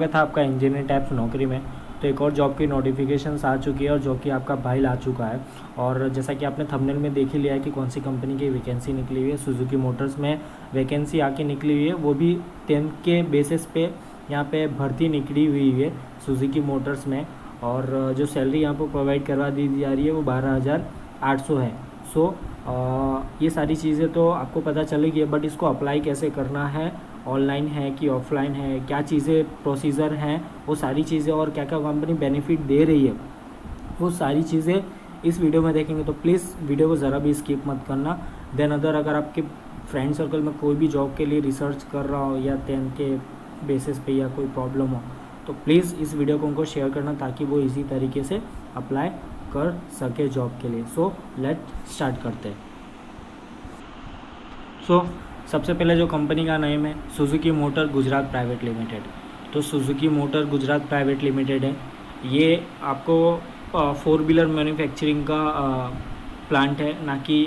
था आपका engineer types नौकरी में। तो एक और जॉब की नोटिफिकेशंस आ चुकी है और जो कि आपका फाइल आ चुका है। और जैसा कि आपने थंबनेल में देख ही लिया है कि कौन सी कंपनी की वैकेंसी निकली हुई है। सुजुकी मोटर्स में वैकेंसी आके निकली हुई है, वो भी 10th के बेसिस पे यहाँ पे भर्ती निकली हुई है सुजुकी मोटर्स में। और जो सैलरी यहाँ पर प्रोवाइड करवा दी जा रही है वो 12,800 है। सो ये सारी चीज़ें तो आपको पता चलेगी, बट इसको अप्लाई कैसे करना है, ऑनलाइन है कि ऑफलाइन है, क्या चीज़ें प्रोसीजर हैं, वो सारी चीज़ें और क्या क्या कंपनी बेनिफिट दे रही है, वो सारी चीज़ें इस वीडियो में देखेंगे। तो प्लीज़ वीडियो को ज़रा भी स्किप मत करना। देन अगर आपके फ्रेंड सर्कल में कोई भी जॉब के लिए रिसर्च कर रहा हो या 10th के बेसिस पे या कोई प्रॉब्लम हो, तो प्लीज़ इस वीडियो को उनको शेयर करना ताकि वो इजी तरीके से अप्लाई कर सके जॉब के लिए। सो लेट स्टार्ट करते हैं। सबसे पहले जो कंपनी का नेम है Suzuki Motor Gujarat private limited. तो Suzuki Motor Gujarat private limited है, ये आपको 4 व्हीलर मैन्युफैक्चरिंग का प्लांट है, ना कि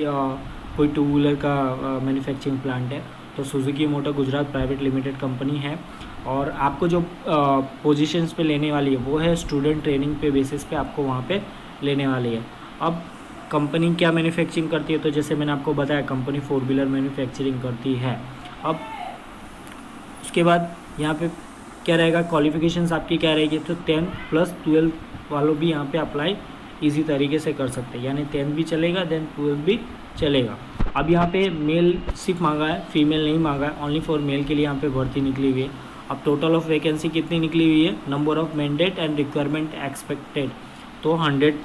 कोई 2 व्हीलर का मैन्युफैक्चरिंग प्लांट है। तो Suzuki Motor Gujarat private limited company है। और आपको जो पोजीशंस पे लेने वाली है वो है स्टूडेंट ट्रेनिंग पे बेसिस पे आपको वहाँ पे लेने वाली है। अब कंपनी क्या मैन्युफैक्चरिंग करती है, तो जैसे मैंने आपको बताया कंपनी 4 व्हीलर मैन्युफैक्चरिंग करती है। अब उसके बाद यहाँ पे क्या रहेगा, क्वालिफिकेशंस आपकी क्या रहेगी, तो 10 + 12 वालों भी यहाँ पे अप्लाई इजी तरीके से कर सकते हैं, यानी 10 भी चलेगा देन 12 भी चलेगा। अब यहाँ पे मेल सिर्फ मांगा है, फीमेल नहीं मांगा है, ओनली फॉर मेल के लिए यहाँ पे भर्ती निकली हुई है। अब टोटल ऑफ वैकेंसी कितनी निकली हुई है, number of mandate and requirement expected, तो 100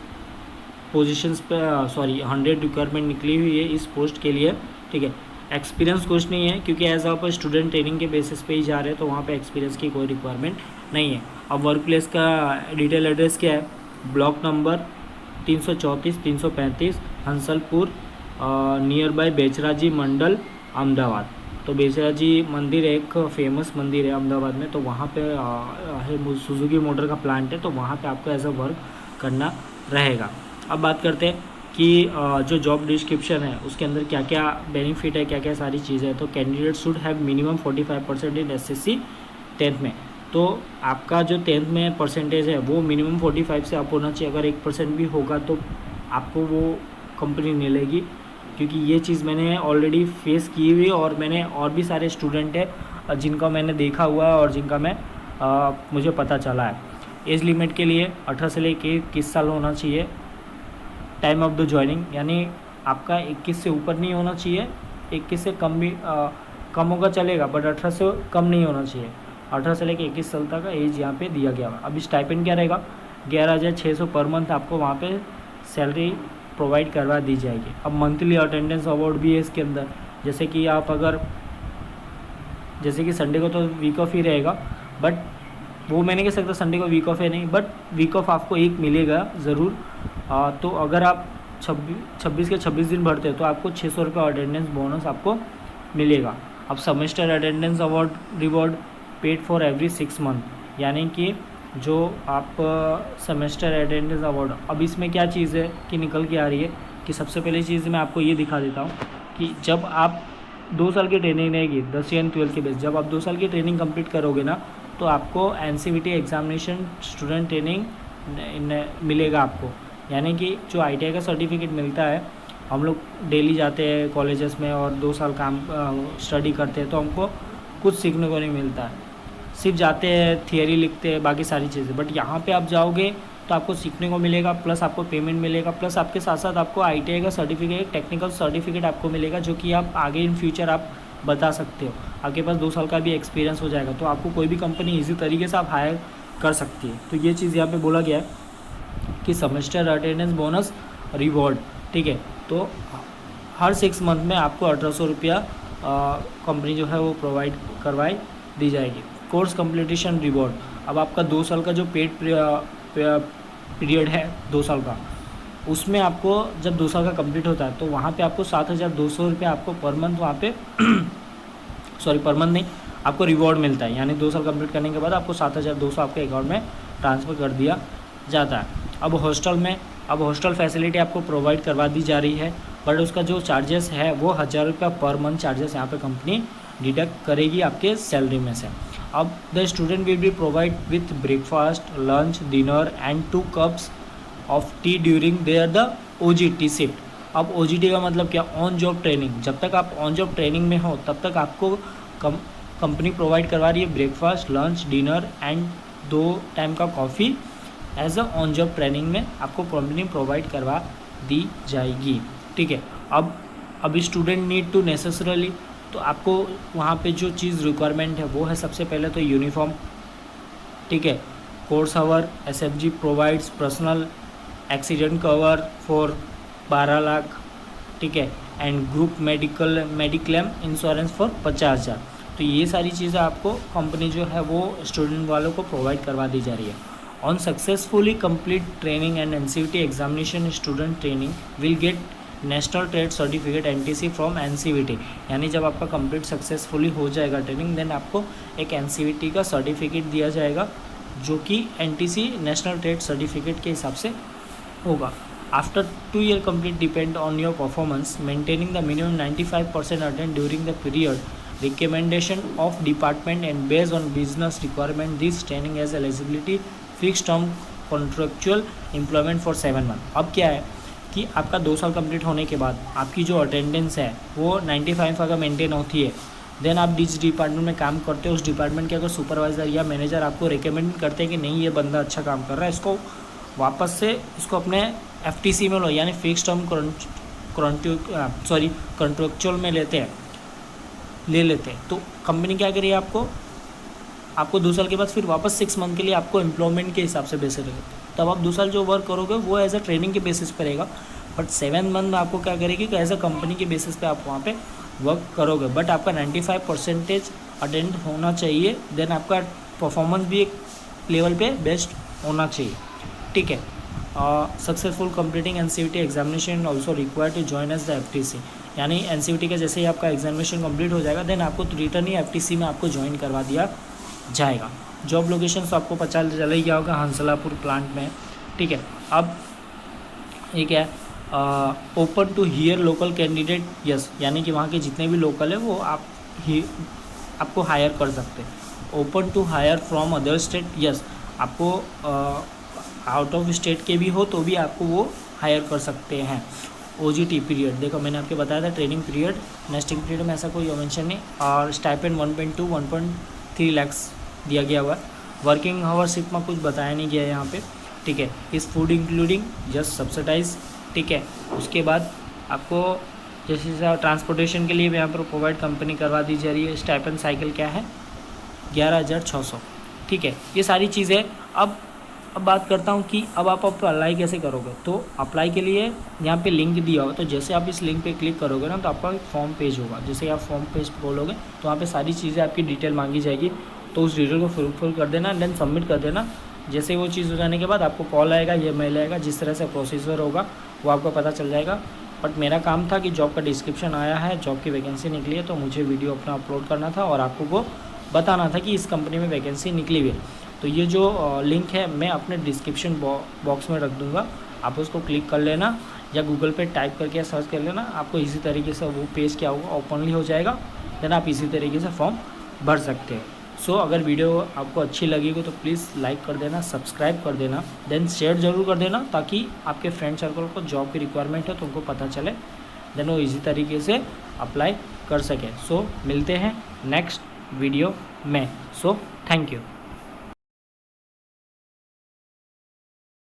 पोजीशंस पे 100 रिक्वायरमेंट निकली हुई है इस पोस्ट के लिए। ठीक है, एक्सपीरियंस कुछ नहीं है क्योंकि एज आप स्टूडेंट ट्रेनिंग के बेसिस पे ही जा रहे हैं, तो वहाँ पे एक्सपीरियंस की कोई रिक्वायरमेंट नहीं है। अब वर्क प्लेस का डिटेल एड्रेस क्या है, block number 334-335 Hansalpur, near by Becharaji Mandal, Ahmedabad. तो बेचराजी मंदिर एक फेमस मंदिर है अहमदाबाद में, तो वहाँ पे है सुजुकी मोटर का प्लांट है, तो वहाँ पे आपको एज अ वर्क करना रहेगा। अब बात करते हैं कि जो जॉब डिस्क्रिप्शन है उसके अंदर क्या क्या बेनिफिट है, क्या क्या सारी चीज़ें हैं। तो candidate should have minimum 45% in SSC 10th में। तो आपका जो 10th में परसेंटेज है वो मिनिमम 45 से अप होना चाहिए। अगर 1% भी होगा तो आपको वो कंपनी मिलेगी, क्योंकि ये चीज़ मैंने ऑलरेडी फेस की हुई और मैंने और भी सारे स्टूडेंट है जिनका मैंने देखा हुआ है और जिनका मुझे पता चला है। एज लिमिट के लिए 18 से लेकर 21 साल होना चाहिए। टाइम ऑफ द ज्वाइनिंग यानी आपका 21 से ऊपर नहीं होना चाहिए, 21 से कम भी कम होगा चलेगा, बट 18 से कम नहीं होना चाहिए। 18 से लेकर 21 साल तक का एज यहाँ पे दिया गया है। अभी स्टाइपेंड क्या रहेगा, 11,600 पर मंथ आपको वहाँ पे सैलरी प्रोवाइड करवा दी जाएगी। अब मंथली अटेंडेंस अवार्ड भी है इसके अंदर, जैसे कि आप जैसे कि संडे को तो वीक ऑफ ही रहेगा, बट वो मैं नहीं कह सकता संडे को वीक ऑफ है नहीं, बट वीक ऑफ आपको एक मिलेगा ज़रूर। तो अगर आप 26 के 26 दिन भरते हो तो आपको 600 रुपये अटेंडेंस बोनस आपको मिलेगा। अब semester attendance award reward paid for every 6 month, यानी कि जो आप सेमेस्टर अटेंडेंस अवार्ड, अब इसमें क्या चीज़ है कि निकल के आ रही है कि सबसे पहली चीज़ मैं आपको ये दिखा देता हूँ कि जब आप 2 साल की ट्रेनिंग रहेगी 10th या 12th के बेस, जब आप 2 साल की ट्रेनिंग कंप्लीट करोगे ना तो आपको NCVT एग्जामिनेशन स्टूडेंट ट्रेनिंग मिलेगा आपको, यानी कि जो ITI का सर्टिफिकेट मिलता है। हम लोग डेली जाते हैं कॉलेजेस में और 2 साल काम स्टडी करते हैं तो हमको कुछ सीखने को नहीं मिलता है, सिर्फ जाते हैं थियरी लिखते हैं बाकी सारी चीज़ें। बट यहाँ पे आप जाओगे तो आपको सीखने को मिलेगा, प्लस आपको पेमेंट मिलेगा, प्लस आपके साथ साथ आपको ITI का सर्टिफिकेट, टेक्निकल सर्टिफिकेट आपको मिलेगा, जो कि आप आगे इन फ्यूचर आप बता सकते हो। आपके पास 2 साल का भी एक्सपीरियंस हो जाएगा, तो आपको कोई भी कंपनी ईजी तरीके से आप हायर कर सकती है। तो ये चीज़ यहाँ पे बोला गया है कि सेमेस्टर अटेंडेंस बोनस रिवॉर्ड, ठीक है। तो हर 6 मंथ में आपको 1800 रुपया कंपनी जो है वो प्रोवाइड करवाई दी जाएगी। कोर्स कंप्लीटेशन रिवॉर्ड, अब आपका 2 साल का जो पेड पीरियड है 2 साल का, उसमें आपको जब 2 साल का कंप्लीट होता है तो वहाँ पे आपको 7,200 रुपये आपको पर मंथ वहाँ पे पर मंथ नहीं, आपको रिवॉर्ड मिलता है। यानी 2 साल कंप्लीट करने के बाद आपको 7,200 आपके अकाउंट में ट्रांसफ़र कर दिया जाता है। अब हॉस्टल फैसिलिटी आपको प्रोवाइड करवा दी जा रही है, बट उसका जो चार्जेस है वो 1,000 रुपये पर मंथ चार्जेस यहाँ पे कंपनी डिडक्ट करेगी आपके सैलरी में से। अब the student will be provide with breakfast, lunch, dinner and 2 cups of T during their the OJT shift. अब OJT का मतलब क्या, ऑन जॉब ट्रेनिंग। जब तक आप ऑन जॉब ट्रेनिंग में हो तब तक आपको कंपनी प्रोवाइड करवा रही है breakfast, lunch, dinner and 2 time का coffee as a on job training में आपको कंपनी प्रोवाइड करवा दी जाएगी। ठीक है, अब स्टूडेंट नीड टू नेसेसरली, तो आपको वहाँ पे जो चीज़ रिक्वायरमेंट है वो है सबसे पहले तो यूनिफॉर्म। ठीक है, course our SFG provides personal accident cover for 12 lakh. ठीक है, and group mediclaim insurance for 50,000। तो ये सारी चीज़ें आपको कंपनी जो है वो स्टूडेंट वालों को प्रोवाइड करवा दी जा रही है। On successfully complete training and NCVT examination, student training will get national trade certificate NTC from NCVT। यानी जब आपका कंप्लीट सक्सेसफुली हो जाएगा ट्रेनिंग, देन आपको एक NCVT का सर्टिफिकेट दिया जाएगा जो कि NTC नेशनल ट्रेड सर्टिफिकेट के हिसाब से होगा। After 2 year complete depend on your performance, maintaining the minimum 95% attend during the period, recommendation of department and based on business requirement, this training has eligibility fixed term contractual employment for 7 month। अब क्या है कि आपका 2 साल complete होने के बाद आपकी जो अटेंडेंस है वो 95 अगर मेंटेन होती है, देन आप जिस डिपार्टमेंट में काम करते हो उस डिपार्टमेंट के अगर सुपरवाइज़र या मैनेजर आपको रिकमेंड करते हैं कि नहीं ये बंदा अच्छा काम कर रहा है, इसको वापस से इसको अपने FTC में लो, यानी फिक्स टर्म कॉन्ट्रेक्चुअल में ले लेते हैं। तो कंपनी क्या करिए, आपको 2 साल के बाद फिर वापस 6 मंथ के लिए आपको एम्प्लॉयमेंट के हिसाब से बेसिस रहेगा। तब आप 2 साल जो वर्क करोगे वो एज अ ट्रेनिंग के बेसिस पे रहेगा, बट 7 मंथ में आपको क्या करेगी कि एज अ कंपनी के बेसिस पे आप वहाँ पे वर्क करोगे। बट आपका 95% अटेंड होना चाहिए, देन आपका परफॉर्मेंस भी एक लेवल पे बेस्ट होना चाहिए। ठीक है, successful completing NCVT examination also required to join as the FTC। यानी NCVT का जैसे ही आपका एग्जामिनेशन कंप्लीट हो जाएगा, देन आपको रिटर्न ही FTC में आपको ज्वाइन करवा दिया जाएगा। जॉब लोकेशन तो आपको पता चल ही गया होगा, हंसलापुर प्लांट में। ठीक है, अब ये क्या है, open to here local candidate, yes, यानी कि वहाँ के जितने भी लोकल है वो आपको हायर कर सकते हैं। Open to hire from other state, yes, आपको आउट ऑफ स्टेट के भी हो तो भी आपको वो हायर कर सकते हैं। OJT पीरियड, देखो मैंने आपको बताया था ट्रेनिंग पीरियड, नेस्टिंग पीरियड में ऐसा कोई मेंशन नहीं, और स्टाइपेंड 1.3 लाख दिया गया हुआ है। वर्किंग आवर्स में कुछ बताया नहीं गया है यहाँ पे। ठीक है, इस फूड इंक्लूडिंग जस्ट सब्सिडाइज। ठीक है, उसके बाद आपको जैसे ट्रांसपोर्टेशन के लिए भी यहाँ पर प्रोवाइड कंपनी करवा दी जा रही है। स्टाइपेंड साइकिल क्या है, 11,600। ठीक है, ये सारी चीज़ें। अब बात करता हूँ कि अब आप अप्लाई कैसे करोगे। तो अप्लाई के लिए यहाँ पे लिंक दिया होगा, तो जैसे आप इस लिंक पे क्लिक करोगे ना तो आपका एक फॉर्म पेज होगा। जैसे आप फॉर्म पेज खोलोगे तो वहाँ पे सारी चीज़ें आपकी डिटेल मांगी जाएगी, तो उस डिटेल को फुलफिल कर देना, देन सबमिट कर देना। जैसे वो चीज़ हो जाने के बाद आपको कॉल आएगा या मेल आएगा, जिस तरह से प्रोसीजर होगा वो आपको पता चल जाएगा। बट मेरा काम था कि जॉब का डिस्क्रिप्शन आया है, जॉब की वैकेंसी निकली है, तो मुझे वीडियो अपना अपलोड करना था और आपको को बताना था कि इस कंपनी में वैकेंसी निकली हुई है। तो ये जो लिंक है मैं अपने डिस्क्रिप्शन बॉक्स में रख दूँगा, आप उसको क्लिक कर लेना या गूगल पे टाइप करके सर्च कर लेना, आपको इसी तरीके से वो पेज क्या होगा ओपनली हो जाएगा, देन आप इसी तरीके से फॉर्म भर सकते हैं। सो अगर वीडियो आपको अच्छी लगेगी तो प्लीज़ लाइक कर देना, सब्सक्राइब कर देना, देन शेयर ज़रूर कर देना, ताकि आपके फ्रेंड सर्कल को जॉब की रिक्वायरमेंट है तो उनको पता चले, देन वो इजी तरीके से अप्लाई कर सकें। सो मिलते हैं नेक्स्ट वीडियो में। So thank you.